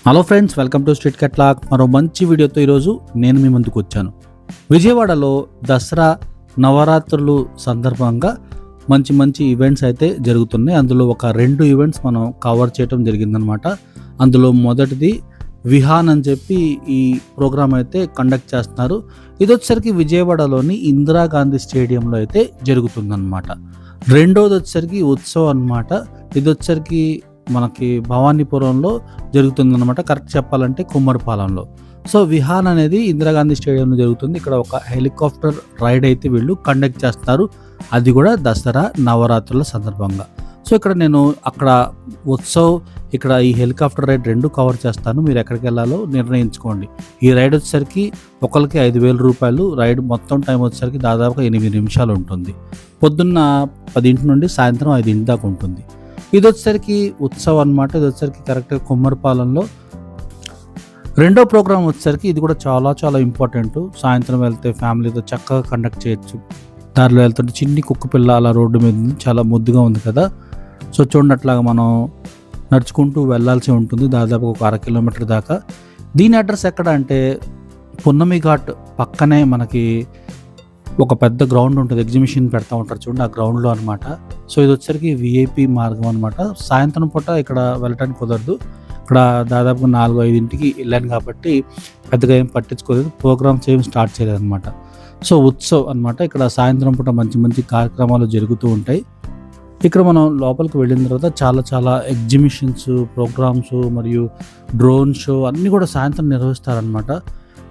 Hello friends, welcome to street కెట్లాక్. మరో మంచి వీడియోతో ఈరోజు నేను మీ ముందుకు వచ్చాను. విజయవాడలో దసరా నవరాత్రులు సందర్భంగా మంచి మంచి ఈవెంట్స్ అయితే జరుగుతున్నాయి. అందులో ఒక 2 ఈవెంట్స్ మనం కవర్ చేయడం జరిగిందనమాట. అందులో మొదటిది విహాన్ అని చెప్పి ఈ ప్రోగ్రామ్ అయితే కండక్ట్ చేస్తున్నారు. ఇది వచ్చేసరికి విజయవాడలోని ఇందిరాగాంధీ స్టేడియంలో అయితే జరుగుతుందన్నమాట. రెండోది వచ్చేసరికి ఉత్సవ్ అనమాట. ఇది వచ్చేసరికి మనకి భవానీపురంలో జరుగుతుందన్నమాట. కరెక్ట్ చెప్పాలంటే కుమ్మరిపాలెంలో. సో విహాన్ అనేది ఇందిరాగాంధీ స్టేడియంలో జరుగుతుంది. ఇక్కడ ఒక హెలికాప్టర్ రైడ్ అయితే వీళ్ళు కండక్ట్ చేస్తారు. అది కూడా దసరా నవరాత్రుల సందర్భంగా. సో ఇక్కడ నేను అక్కడ ఉత్సవ్, ఇక్కడ ఈ హెలికాప్టర్ రైడ్ 2 కవర్ చేస్తాను. మీరు ఎక్కడికి వెళ్ళాలో నిర్ణయించుకోండి. ఈ రైడ్ వచ్చేసరికి ఒకరికి 5,000 రూపాయలు. రైడ్ మొత్తం టైం వచ్చేసరికి దాదాపుగా 8 నిమిషాలు ఉంటుంది. పొద్దున్న 10 నుండి సాయంత్రం 5 దాకా ఉంటుంది. ఇది వచ్చేసరికి ఉత్సవ్ అనమాట. ఇది వచ్చేసరికి కరెక్ట్గా కుమ్మరిపాలెంలో. రెండో ప్రోగ్రామ్ వచ్చేసరికి ఇది కూడా చాలా చాలా ఇంపార్టెంట్. సాయంత్రం వెళ్తే ఫ్యామిలీతో చక్కగా కండక్ట్ చేయొచ్చు. దారిలో వెళ్తుంటే చిన్ని కుక్క పిల్ల అలా రోడ్డు మీద ఉంది, చాలా ముద్దుగా ఉంది కదా. సో చూడండి, అట్లాగా మనం నడుచుకుంటూ వెళ్ళాల్సి ఉంటుంది దాదాపు ఒక 1/2 కిలోమీటర్ దాకా. దీని అడ్రస్ ఎక్కడ అంటే పున్నమి ఘాట్ పక్కనే మనకి ఒక పెద్ద గ్రౌండ్ ఉంటుంది. ఎగ్జిబిషన్ పెడతా ఉంటారు చూడండి, ఆ గ్రౌండ్లో అనమాట. సో ఇది వచ్చేసరికి విఐపి మార్గం అనమాట. సాయంత్రం పూట ఇక్కడ వెళ్ళటానికి కుదరదు. ఇక్కడ దాదాపు 4-5 వెళ్ళాను కాబట్టి పెద్దగా ఏం పట్టించుకోలేదు. ప్రోగ్రామ్స్ ఏం స్టార్ట్ చేయలేదు అనమాట. సో ఉత్సవ్ అనమాట. ఇక్కడ సాయంత్రం పూట మంచి మంచి కార్యక్రమాలు జరుగుతూ ఉంటాయి. ఇక్కడ మనం లోపలికి వెళ్ళిన తర్వాత చాలా చాలా ఎగ్జిబిషన్స్, ప్రోగ్రామ్స్ మరియు డ్రోన్ షో అన్నీ కూడా సాయంత్రం నిర్వహిస్తారనమాట.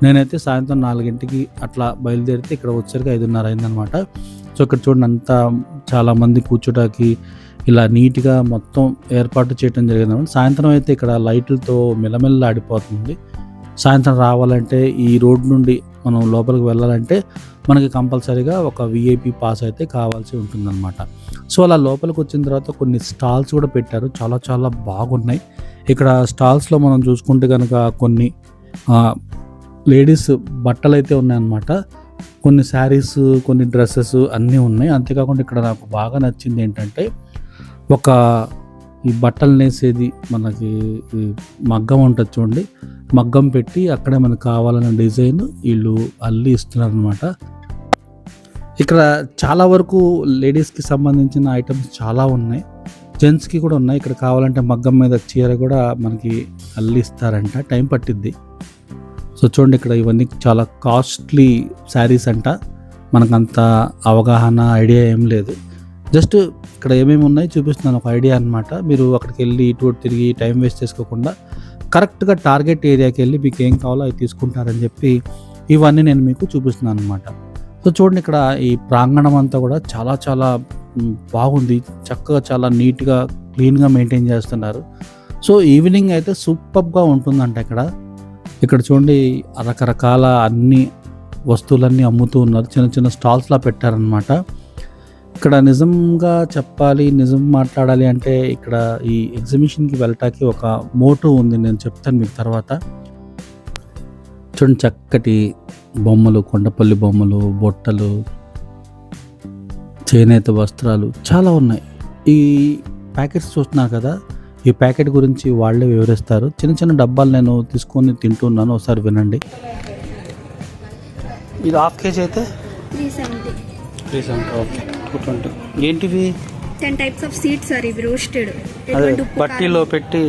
నేనైతే సాయంత్రం 4 అట్లా బయలుదేరితే ఇక్కడ వచ్చేసరికి 5:30 అయిందనమాట. సో ఇక్కడ చూడండి, అంతా చాలామంది కూర్చోటానికి ఇలా నీట్గా మొత్తం ఏర్పాటు చేయడం జరిగిందన్నమాట. సాయంత్రం అయితే ఇక్కడ లైట్లతో మిలమిల్లాడిపోతుంది. సాయంత్రం రావాలంటే ఈ రోడ్ నుండి మనం లోపలికి వెళ్ళాలంటే మనకి కంపల్సరీగా ఒక విఐపి పాస్ అయితే కావాల్సి ఉంటుందన్నమాట. సో అలా లోపలికి వచ్చిన తర్వాత కొన్ని స్టాల్స్ కూడా పెట్టారు, చాలా చాలా బాగున్నాయి. ఇక్కడ స్టాల్స్లో మనం చూసుకుంటే కనుక కొన్ని లేడీస్ బట్టలు అయితే ఉన్నాయన్నమాట. కొన్ని శారీస్, కొన్ని డ్రెస్సెస్ అన్నీ ఉన్నాయి. అంతేకాకుండా ఇక్కడ నాకు బాగా నచ్చింది ఏంటంటే ఒక ఈ బట్టలు నేసేది మనకి ఈ మగ్గం ఉంటుంది చూడండి, మగ్గం పెట్టి అక్కడే మనకు కావాలన్న డిజైన్ వీళ్ళు అల్లి ఇస్తున్నారు అనమాట. ఇక్కడ చాలా వరకు లేడీస్కి సంబంధించిన ఐటమ్స్ చాలా ఉన్నాయి, జెంట్స్కి కూడా ఉన్నాయి. ఇక్కడ కావాలంటే మగ్గం మీద చీర కూడా మనకి అల్లి ఇస్తారంట, టైం పట్టిద్ది. సో చూడండి, ఇక్కడ ఇవన్నీ చాలా కాస్ట్లీ శారీస్ అంట. మనకంత అవగాహన ఐడియా ఏం లేదు. జస్ట్ ఇక్కడ ఏమేమి ఉన్నాయి చూపిస్తున్నాను, ఒక ఐడియా అనమాట. మీరు అక్కడికి వెళ్ళి ఇటు తిరిగి టైం వేస్ట్ చేసుకోకుండా కరెక్ట్గా టార్గెట్ ఏరియాకి వెళ్ళి మీకు ఏం కావాలో అవి తీసుకుంటారని చెప్పి ఇవన్నీ నేను మీకు చూపిస్తున్నాను అనమాట. సో చూడండి, ఇక్కడ ఈ ప్రాంగణం అంతా కూడా చాలా చాలా బాగుంది. చక్కగా చాలా నీట్గా క్లీన్గా మెయింటైన్ చేస్తున్నారు. సో ఈవినింగ్ అయితే సూపర్గా ఉంటుందంట ఇక్కడ చూడండి, రకరకాల అన్ని వస్తువులన్నీ అమ్ముతూ ఉన్నారు. చిన్న చిన్న స్టాల్స్లా పెట్టారనమాట. ఇక్కడ నిజంగా చెప్పాలి, నిజం మాట్లాడాలి అంటే ఇక్కడ ఈ ఎగ్జిబిషన్కి వెళ్ళటానికి ఒక మోటో ఉంది, నేను చెప్తాను మీకు తర్వాత. చూడండి, చక్కటి బొమ్మలు, కొండపల్లి బొమ్మలు, బొట్టలు, చేనేత వస్త్రాలు చాలా ఉన్నాయి. ఈ ప్యాకెట్స్ చూస్తున్నారు కదా, ఈ ప్యాకెట్ గురించి వాళ్ళే వివరిస్తారు. చిన్న చిన్న డబ్బాలు నేను తీసుకొని తింటున్నాను, ఒకసారి వినండి. ఇది ½ కేజీ అయితే 370. ఓకే, 220. ఏంటివి? 10 టైప్స్ ఆఫ్ సీడ్స్ సార్. ఇవి రోస్టెడ్, బట్టీలో పెట్టి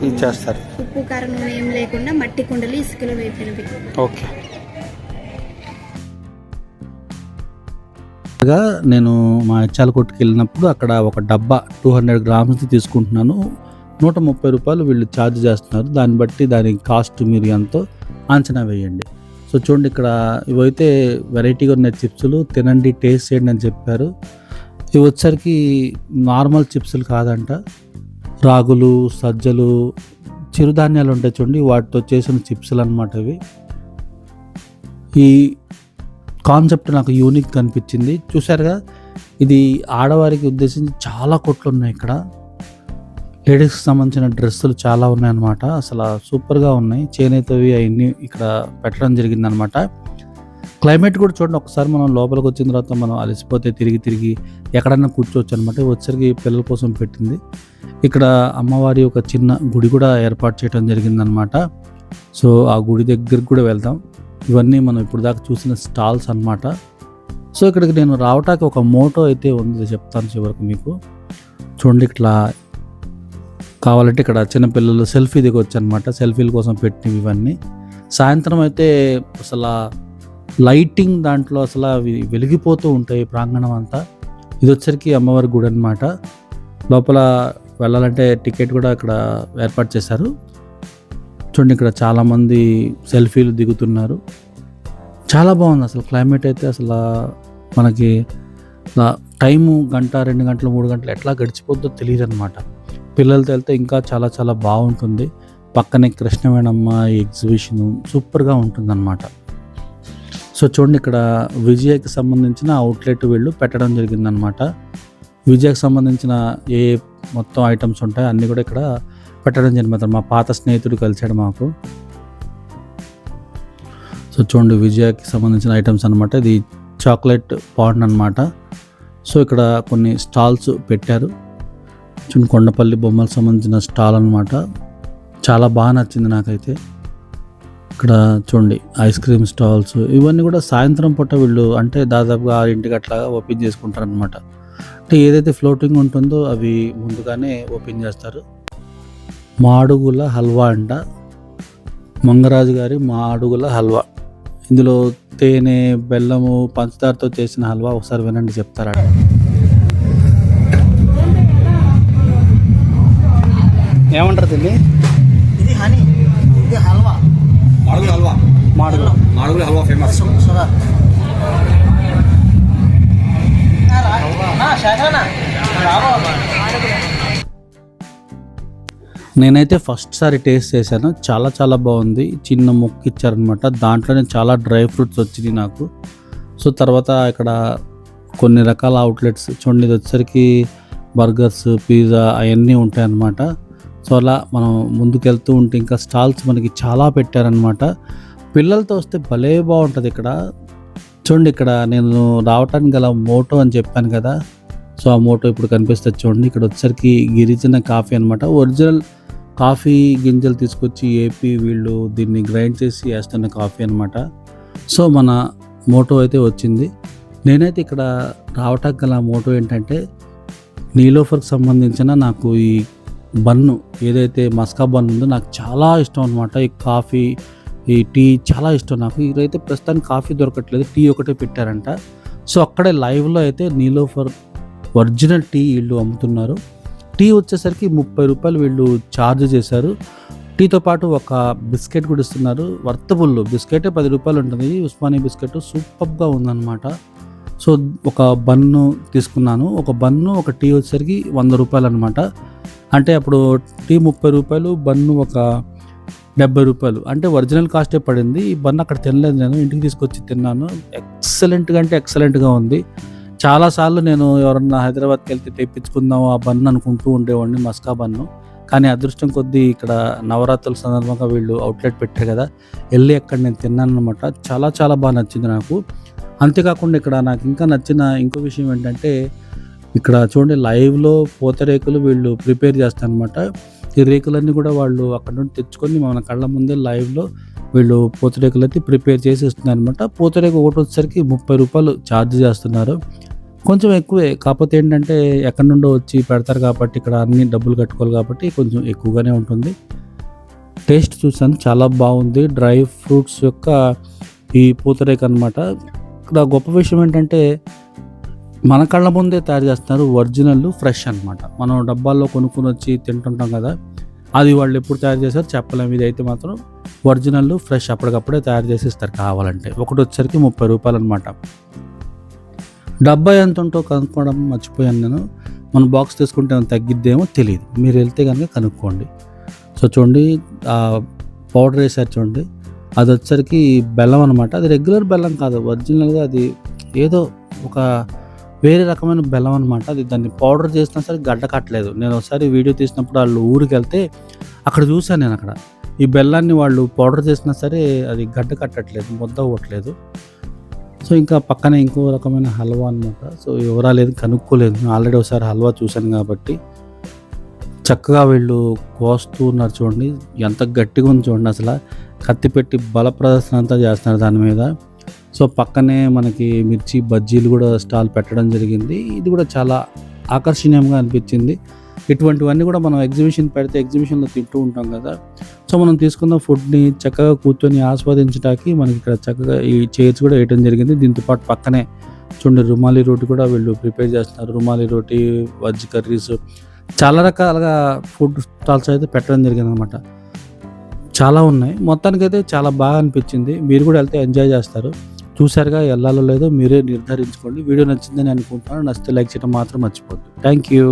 ఇచ్చేస్తారు. ఉప్పు కారం నూనె ఏం లేకుండా మట్టి కుండలు ఇసుకలో వేపినవి. ఓకే. నేను మా ఇచ్చాల కొట్టుకు వెళ్ళినప్పుడు అక్కడ ఒక డబ్బా 200 గ్రామ్స్ తీసుకుంటున్నాను. 130 రూపాయలు వీళ్ళు ఛార్జ్ చేస్తున్నారు. దాన్ని బట్టి దాని కాస్ట్ మీరు ఎంతో అంచనా వేయండి. సో చూడండి, ఇక్కడ ఇవైతే వెరైటీగా ఉన్న చిప్స్లు, తినండి, టేస్ట్ చేయండి అని చెప్పారు. ఇవి వచ్చేసరికి నార్మల్ చిప్స్లు కాదంట, రాగులు, సజ్జలు, చిరుధాన్యాలు ఉంటాయి చూడండి, వాటితో చేసిన చిప్స్లు అనమాట ఇవి. ఈ కాన్సెప్ట్ నాకు యూనిక్ అనిపించింది. చూసారుగా, ఇది ఆడవారికి ఉద్దేశించి చాలా కొట్లు ఉన్నాయి. ఇక్కడ లేడీస్కి సంబంధించిన డ్రెస్సులు చాలా ఉన్నాయన్నమాట. అసలు సూపర్గా ఉన్నాయి. చేనేతవి అవన్నీ ఇక్కడ పెట్టడం జరిగిందనమాట. క్లైమేట్ కూడా చూడండి, ఒకసారి మనం లోపలికి వచ్చిన తర్వాత మనం అలసిపోతే తిరిగి ఎక్కడన్నా కూర్చోవచ్చు అనమాట. వచ్చరికి పిల్లల కోసం పెట్టింది. ఇక్కడ అమ్మవారి ఒక చిన్న గుడి కూడా ఏర్పాటు చేయడం జరిగిందనమాట. సో ఆ గుడి దగ్గరికి కూడా వెళ్దాం. ఇవన్నీ మనం ఇప్పుడు దాకా చూసిన స్టాల్స్ అనమాట. సో ఇక్కడికి నేను రావటానికి ఒక మోటో అయితే ఉంది, చెప్తాను చివరకు మీకు. చూడండి, ఇట్లా కావాలంటే ఇక్కడ చిన్నపిల్లలు సెల్ఫీ దిగొచ్చు అనమాట. సెల్ఫీల కోసం పెట్టినవి ఇవన్నీ. సాయంత్రం అయితే అసలు లైటింగ్ దాంట్లో అసలు అవి వెలిగిపోతూ ఉంటాయి ప్రాంగణం అంతా. ఇది వచ్చరికి అమ్మవారి గుడి అనమాట. లోపల వెళ్ళాలంటే టికెట్ కూడా ఇక్కడ ఏర్పాటు చేశారు. చూడండి, ఇక్కడ చాలామంది సెల్ఫీలు దిగుతున్నారు. చాలా బాగుంది అసలు క్లైమేట్ అయితే. అసలు మనకి టైము గంట 2 గంటలు 3 గంటలు ఎట్లా గడిచిపోద్దో తెలియదు అనమాట. పిల్లలతో వెళ్తే ఇంకా చాలా చాలా బాగుంటుంది. పక్కనే కృష్ణవేణమ్మ ఎగ్జిబిషన్ సూపర్గా ఉంటుంది అనమాట. సో చూడండి, ఇక్కడ విజయకి సంబంధించిన అవుట్లెట్ వీళ్ళు పెట్టడం జరిగిందనమాట. విజయకి సంబంధించిన ఏ మొత్తం ఐటమ్స్ ఉంటాయి అన్నీ కూడా ఇక్కడ పెట్టడం జరిగింది. మా పాత స్నేహితుడు కలిసాడు మాకు. సో చూడండి, విజయకి సంబంధించిన ఐటమ్స్ అనమాట. ఇది చాక్లెట్ పాండ్ అనమాట. సో ఇక్కడ కొన్ని స్టాల్స్ పెట్టారు. చూడండి, కొండపల్లి బొమ్మలకు సంబంధించిన స్టాల్ అనమాట. చాలా బాగా నచ్చింది నాకైతే. ఇక్కడ చూడండి, ఐస్ క్రీమ్ స్టాల్స్ ఇవన్నీ కూడా సాయంత్రం పూట వీళ్ళు అంటే దాదాపుగా 6 అట్లా ఓపెన్ చేసుకుంటారు అనమాట. అంటే ఏదైతే ఫ్లోటింగ్ ఉంటుందో అవి ముందుగానే ఓపెన్ చేస్తారు. మాడుగుల హల్వా అంట, మంగరాజు గారి మాడుగుల హల్వా. ఇందులో తేనె, బెల్లము, పంచదారతో చేసిన హల్వా. ఒకసారి వినండి, చెప్తారా. ఏమంటారు దీన్ని? ఇది హనీ, ఇది హల్వా, మాడుగుల హల్వా. మాడుగుల హల్వా ఫేమస్. నేనైతే ఫస్ట్ సారి టేస్ట్ చేశాను. చాలా చాలా బాగుంది. చిన్న ముక్క ఇచ్చారనమాట. దాంట్లోనే చాలా డ్రై ఫ్రూట్స్ వచ్చినాయి నాకు. సో తర్వాత ఇక్కడ కొన్ని రకాల అవుట్లెట్స్ చూడండి. ఇది వచ్చేసరికి బర్గర్స్, పిజ్జా అవన్నీ ఉంటాయన్నమాట. సో అలా మనం ముందుకెళ్తూ ఉంటే ఇంకా స్టాల్స్ మనకి చాలా పెట్టారనమాట. పిల్లలతో వస్తే భలే బాగుంటుంది ఇక్కడ. చూడండి, ఇక్కడ నేను రావటానికి గల మోటో అని చెప్పాను కదా. సో ఆ మోటో ఇప్పుడు కనిపిస్తుంది చూడండి. ఇక్కడ వచ్చేసరికి గిరిజన కాఫీ అనమాట. ఒరిజినల్ కాఫీ గింజలు తీసుకొచ్చి ఏపీ వీళ్ళు దీన్ని గ్రైండ్ చేసి వేస్తున్న కాఫీ అనమాట. సో మన మోటో అయితే వచ్చింది. నేనైతే ఇక్కడ రావటానికి గల మోటో ఏంటంటే, నీలోఫర్కి సంబంధించిన నాకు ఈ బన్ను ఏదైతే మస్కా బన్ ఉందో నాకు చాలా ఇష్టం అనమాట. ఈ కాఫీ, ఈ టీ చాలా ఇష్టం నాకు. ఇదైతే ప్రస్తుతానికి కాఫీ దొరకట్లేదు, టీ ఒకటే పెట్టారంట. సో అక్కడే లైవ్లో అయితే నీలోఫర్ ఒరిజినల్ టీ వీళ్ళు అమ్ముతున్నారు. టీ వచ్చేసరికి 30 రూపాయలు వీళ్ళు ఛార్జ్ చేశారు. టీతో పాటు ఒక బిస్కెట్ కూడా ఇస్తున్నారు. వర్తబుల్ బిస్కెటే 10 రూపాయలు ఉంటుంది. ఉస్మానియా బిస్కెట్ సూపర్గా ఉందన్నమాట. సో ఒక బన్ను తీసుకున్నాను. ఒక బన్ను, ఒక టీ వచ్చేసరికి 100 రూపాయలు అనమాట. అంటే అప్పుడు టీ 30 రూపాయలు, బన్ను ఒక 70 రూపాయలు. అంటే ఒరిజినల్ కాస్టే పడింది. ఈ బన్ను అక్కడ తినలేదు, నేను ఇంటికి తీసుకొచ్చి తిన్నాను. ఎక్సలెంట్గా అంటే ఎక్సలెంట్గా ఉంది. చాలాసార్లు నేను ఎవరన్నా హైదరాబాద్కి వెళ్తే తెప్పించుకుందాం ఆ బన్ను అనుకుంటూ ఉండేవాడిని, మస్కా బన్ను. కానీ అదృష్టం కొద్దీ ఇక్కడ నవరాత్రుల సందర్భంగా వీళ్ళు అవుట్లెట్ పెట్టారు కదా, వెళ్ళి అక్కడ నేను తిన్నాను అనమాట. చాలా చాలా బాగా నచ్చింది నాకు. అంతేకాకుండా ఇక్కడ నాకు ఇంకా నచ్చిన ఇంకో విషయం ఏంటంటే, ఇక్కడ చూడండి లైవ్లో పూతరేకులు వీళ్ళు ప్రిపేర్ చేస్తారనమాట. ఈ రేకులన్నీ కూడా వాళ్ళు అక్కడ నుండి తెచ్చుకొని మన కళ్ళ ముందే లైవ్లో వీళ్ళు పూతరేకులు అయితే ప్రిపేర్ చేసి ఇస్తున్నారు అనమాట. పూతరేకు ఒకటి వచ్చేసరికి 30 రూపాయలు ఛార్జ్ చేస్తున్నారు. కొంచెం ఎక్కువే, కాకపోతే ఏంటంటే ఎక్కడి నుండో వచ్చి పెడతారు కాబట్టి ఇక్కడ అన్ని డబ్బులు కట్టుకోవాలి కాబట్టి కొంచెం ఎక్కువగానే ఉంటుంది. టేస్ట్ చూసాను, చాలా బాగుంది. డ్రై ఫ్రూట్స్ యొక్క ఈ పూతరేకు అనమాట. ఇక్కడ గొప్ప విషయం ఏంటంటే మన కళ్ళ ముందే తయారు చేస్తున్నారు. ఒరిజినల్ ఫ్రెష్ అనమాట. మనం డబ్బాల్లో కొనుక్కొని వచ్చి తింటుంటాం కదా, అది వాళ్ళు ఎప్పుడు తయారు చేశారు చెప్పలేము. ఇది అయితే మాత్రం ఒరిజినల్ ఫ్రెష్, అప్పటికప్పుడే తయారు చేసి ఇస్తారు కావాలంటే. ఒకటి వచ్చేసరికి 30 రూపాయలు అనమాట. డబ్బా ఎంత ఉంటో కనుక్కోవడం మర్చిపోయాను నేను. మన బాక్స్ తీసుకుంటే ఏమైనా తగ్గిద్దేమో తెలియదు, మీరు వెళ్తే కనుక కనుక్కోండి. సో చూడండి, పౌడర్ వేసారు చూడండి, అది వచ్చేసరికి బెల్లం అనమాట. అది రెగ్యులర్ బెల్లం కాదు, ఒరిజినల్గా అది ఏదో ఒక వేరే రకమైన బెల్లం అనమాట. అది దాన్ని పౌడర్ చేసినా సరే గడ్డ కట్టలేదు. నేను ఒకసారి వీడియో తీసినప్పుడు వాళ్ళు ఊరికి వెళ్తే అక్కడ చూశాను నేను. అక్కడ ఈ బెల్లాన్ని వాళ్ళు పౌడర్ చేసినా సరే అది గడ్డ కట్టట్లేదు, ముద్ద అవ్వట్లేదు. సో ఇంకా పక్కనే ఇంకో రకమైన హల్వా అనమాట. సో వివరాలు ఏది కనుక్కోలేదు, ఆల్రెడీ ఒకసారి హల్వా చూశాను కాబట్టి. చక్కగా వీళ్ళు కోస్తూ ఉన్నారు చూడండి, ఎంత గట్టిగా ఉంది చూడండి, అసలు కత్తి పెట్టి బల ప్రదర్శన అంతా చేస్తున్నారు దాని మీద. సో పక్కనే మనకి మిర్చి బజ్జీలు కూడా స్టాల్ పెట్టడం జరిగింది. ఇది కూడా చాలా ఆకర్షణీయంగా అనిపించింది. ఇటువంటివన్నీ కూడా మనం ఎగ్జిబిషన్ పెడితే ఎగ్జిబిషన్లో తింటూ ఉంటాం కదా. సో మనం తీసుకున్న ఫుడ్ని చక్కగా కూర్చొని ఆస్వాదించడానికి మనకి ఇక్కడ చక్కగా ఈ చైర్స్ కూడా వేయడం జరిగింది. దీంతో పాటు పక్కనే చూడండి రుమాలి రోటీ కూడా వీళ్ళు ప్రిపేర్ చేస్తున్నారు. రుమాలి రోటీ, వెజ్ కర్రీస్, చాలా రకాలుగా ఫుడ్ స్టాల్స్ అయితే పెట్టడం జరిగింది అనమాట. చాలా ఉన్నాయి. మొత్తానికైతే చాలా బాగా అనిపించింది. మీరు కూడా వెళ్తే ఎంజాయ్ చేస్తారు. చూసారుగా, వెళ్ళాలో లేదో మీరే నిర్ధారించుకోండి. వీడియో నచ్చిందని అనుకుంటున్నాను. నచ్చితే లైక్ చేయడం మాత్రం మర్చిపోద్దు. Thank you.